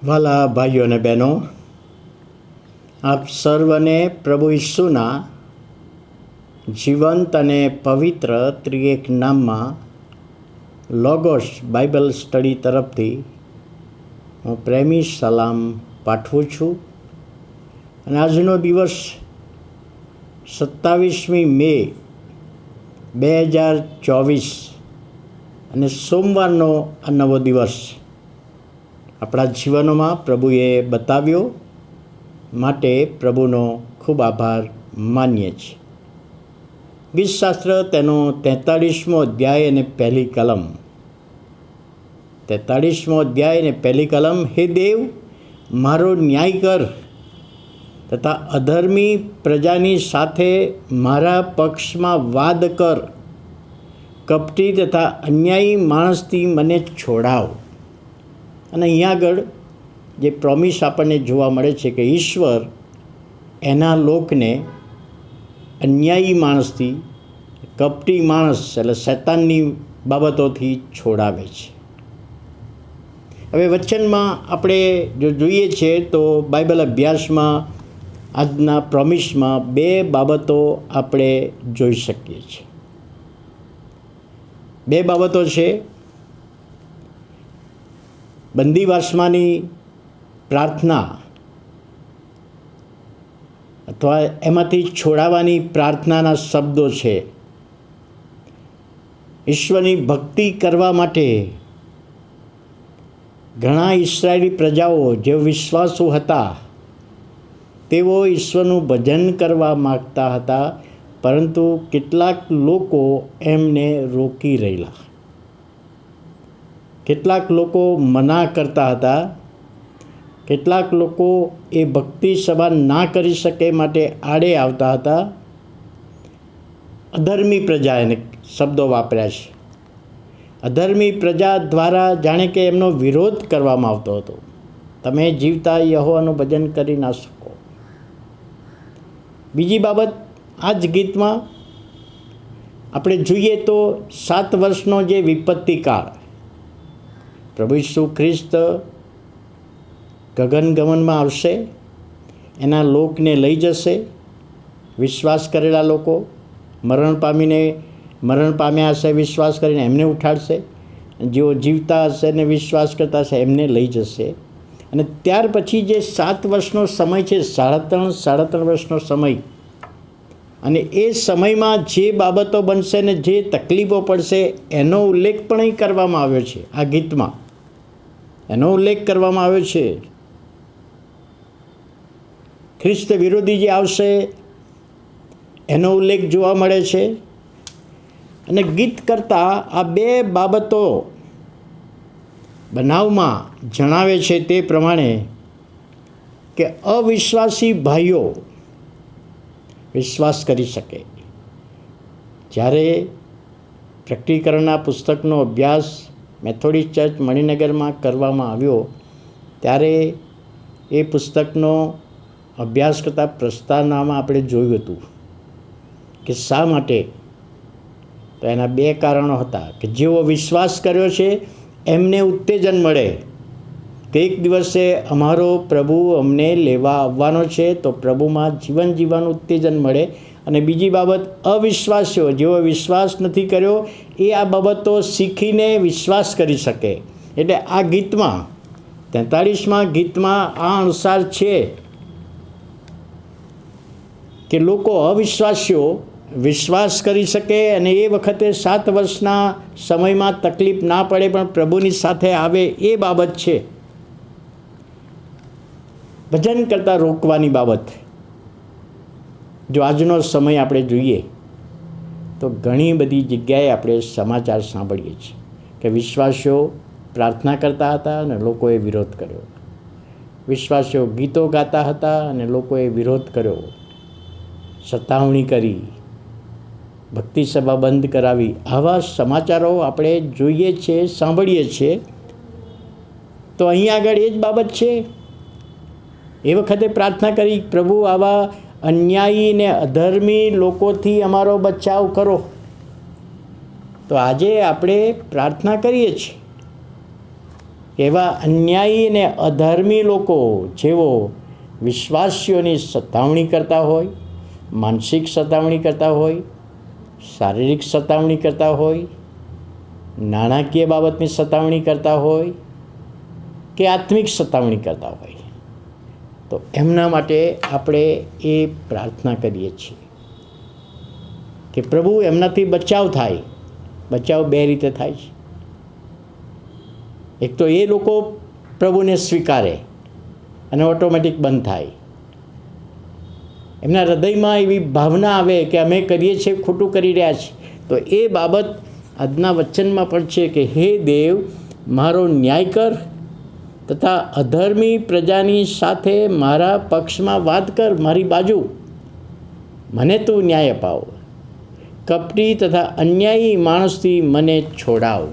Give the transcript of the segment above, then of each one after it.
વાલા ભાઈઓ અને બહેનો, આપ સર્વને પ્રભુ ઈસુના જીવંત અને પવિત્ર ત્રિએક નામમાં લોગોસ બાઇબલ સ્ટડી તરફથી હું પ્રેમી સલામ પાઠવું છું. અને આજનો દિવસ 27મી મે 2024 અને સોમવારનો આ નવો દિવસ આપણા જીવનોમાં પ્રભુએ બતાવ્યો, માટે પ્રભુનો ખૂબ આભાર માનીએ છીએ. ગીતશાસ્ત્ર તેનો 43મો અધ્યાય અને પહેલી કલમ. 43મો અધ્યાય અને પહેલી કલમ. હે દેવ, મારો ન્યાય કર તથા અધર્મી પ્રજાની સાથે મારા પક્ષમાં વાદ કર. કપટી તથા અન્યાયી માણસથી મને છોડાવ. અને અહીંયા આગળ જે પ્રોમિસ આપણને જોવા મળે છે કે ઈશ્વર એના લોકને અન્યાયી માણસથી, કપટી માણસ એટલે શૈતાનની બાબતોથી છોડાવે છે. હવે વચનમાં આપણે જો જોઈએ છે તો બાઇબલ અભ્યાસમાં આજના પ્રોમિસમાં બે બાબતો આપણે જોઈ શકીએ છીએ. બે બાબતો છે: બંદીવાસમાંની પ્રાર્થના અથવા એમાંથી છોડાવવાની પ્રાર્થનાના શબ્દો છે. ઈશ્વરની ભક્તિ કરવા માટે ઘણા ઇસરાયેલી પ્રજાઓ જે વિશ્વાસુ હતા તેઓ ઈશ્વરનું ભજન કરવા માગતા હતા, પરંતુ કેટલાક લોકો એમને રોકી રહેલા. કેટલાક લોકો મના કરતા હતા. કેટલાક લોકો એ ભક્તિ સભા ના કરી શકે માટે આડે આવતા હતા. અધર્મી પ્રજા એને શબ્દો વાપર્યા છે. અધર્મી પ્રજા દ્વારા જાણે કે એમનો વિરોધ કરવામાં આવતો હતો. તમે જીવતા યહોવાનું ભજન કરી ના શકો. બીજી બાબત, આ જ ગીતમાં આપણે જોઈએ તો 7 વર્ષનો જે વિપત્તિ કાળ, પ્રભુ ઈસુ ખ્રિસ્ત ગગનગમનમાં આવશે, એના લોકને લઈ જશે. વિશ્વાસ કરેલા લોકો મરણ પામ્યા હશે, વિશ્વાસ કરીને એમને ઉઠાડશે. જેઓ જીવતા હશે ને વિશ્વાસ કરતા હશે એમને લઈ જશે. અને ત્યાર પછી જે 7 વર્ષનો સમય છે, 3.5 વર્ષનો સમય, અને એ સમયમાં જે બાબતો બનશે ને જે તકલીફો પડશે એનો ઉલ્લેખ પણ અહીં કરવામાં આવ્યો છે. આ ગીતમાં એનો ઉલ્લેખ કરવામાં આવ્યો છે. ખ્રિસ્ત વિરોધી જે આવશે એનો ઉલ્લેખ જોવા મળે છે. અને ગીત કરતાં આ બે બાબતો બનાવમાં જણાવે છે તે પ્રમાણે કે અવિશ્વાસી ભાઈઓ વિશ્વાસ કરી શકે. જ્યારે પ્રકટીકરણના પુસ્તકનો અભ્યાસ મેથોડિસ્ટ ચર્ચ મણિનગરમાં કરવામાં આવ્યો ત્યારે એ પુસ્તકનો અભ્યાસ કરતાં પ્રસ્તાવનામાં આપણે જોયું હતું કે શા માટે. તો એના બે કારણો હતા કે જેઓ વિશ્વાસ કર્યો છે એમને ઉત્તેજન મળે કે એક દિવસે અમારો પ્રભુ અમને લેવા આવવાનો છે, તો પ્રભુમાં જીવન જીવવાનું ઉત્તેજન મળે. અને બીજી બાબત, અવિશ્વાસીઓ જેઓ વિશ્વાસ નથી કર્યો એ આ બાબતો શીખીને વિશ્વાસ કરી શકે. એટલે આ ગીતમાં 43મા ગીતમાં આ અનુસાર છે કે લોકો અવિશ્વાસીઓ વિશ્વાસ કરી શકે અને એ વખતે 7 વર્ષના સમયમાં તકલીફ ના પડે પણ પ્રભુની સાથે આવે એ બાબત છે. ભજન કરતાં રોકવાની બાબત. જો આજનો સમય આપણે જોઈએ તો ઘણી બધી જગ્યાએ આપણે સમાચાર સાંભળીએ છીએ કે વિશ્વાસીઓ પ્રાર્થના કરતા હતા અને લોકોએ વિરોધ કર્યો. વિશ્વાસીઓ ગીતો ગાતા હતા અને લોકોએ વિરોધ કર્યો, સતાવણી કરી, ભક્તિ સભા બંધ કરાવી. આવા સમાચારો આપણે જોઈએ છીએ, સાંભળીએ છીએ. તો અહીંયા આગળ એ જ બાબત છે. એ વખતે પ્રાર્થના કરી, પ્રભુ આવા અન્યાયી ને અધર્મી લોકોથી અમારો બચાવ કરો. તો આજે આપણે પ્રાર્થના કરીએ છીએ એવા અન્યાયી અને અધર્મી લોકો જેઓ વિશ્વાસીઓની સતાવણી કરતા હોય, માનસિક સતાવણી કરતા હોય, શારીરિક સતાવણી કરતા હોય, નાણાકીય બાબતની સતાવણી કરતા હોય કે આત્મિક સતાવણી કરતા હોય, તો એમના માટે આપણે એ પ્રાર્થના કરીએ છીએ કે પ્રભુ એમનાથી બચાવ થાય. બચાવ બે રીતે થાય છે. એક તો એ લોકો પ્રભુને સ્વીકારે અને ઓટોમેટિક બંધ થાય. એમના હૃદયમાં એવી ભાવના આવે કે અમે કરીએ છીએ ખોટું કરી રહ્યા છીએ, તો એ બાબત આજના વચનમાં પણ છે કે હે દેવ, મારો ન્યાય કર તથા અધર્મી પ્રજાની સાથે મારા પક્ષમાં વાત કર, મારી બાજુ મને તું ન્યાય અપાવ. કપટી તથા અન્યાયી માણસથી મને છોડાવ.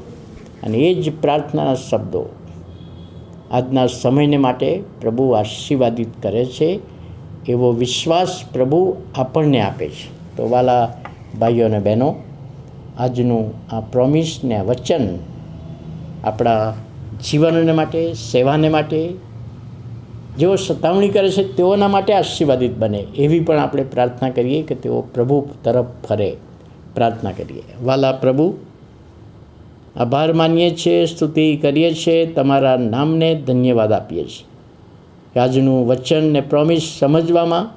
અને એ જ પ્રાર્થનાના શબ્દો આજના સમયને માટે પ્રભુ આશીર્વાદિત કરે છે. એવો વિશ્વાસ પ્રભુ આપણને આપે છે. તો વાલા ભાઈઓ અને બહેનો, આજનું આ પ્રોમિસ ને આ વચન આપણા જીવનને માટે, સેવાને માટે, જેઓ સતાવણી કરે છે તેઓના માટે આશીર્વાદિત બને એવી પણ આપણે પ્રાર્થના કરીએ કે તેઓ પ્રભુ તરફ ફરે. પ્રાર્થના કરીએ. વાલા પ્રભુ, આભાર માનીએ છીએ, સ્તુતિ કરીએ છીએ, તમારા નામને ધન્યવાદ આપીએ છીએ. આજનું વચન ને પ્રોમિસ સમજવામાં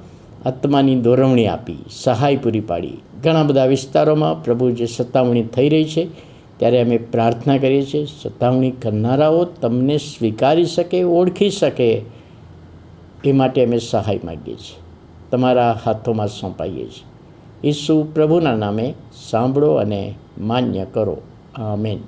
આત્માની દોરવણી આપી, સહાય પૂરી પાડી. ઘણા બધા વિસ્તારોમાં પ્રભુ જે સતાવણી થઈ રહી છે ત્યારે અમે પ્રાર્થના કરીએ છીએ સતાવણી કરનારાઓ તમને સ્વીકારી શકે, ઓળખી શકે એ માટે અમે સહાય માગીએ છીએ. તમારા હાથોમાં સોંપાઈએ છીએ. ઈસુ પ્રભુના નામે સાંભળો અને માન્ય કરો. આમેન.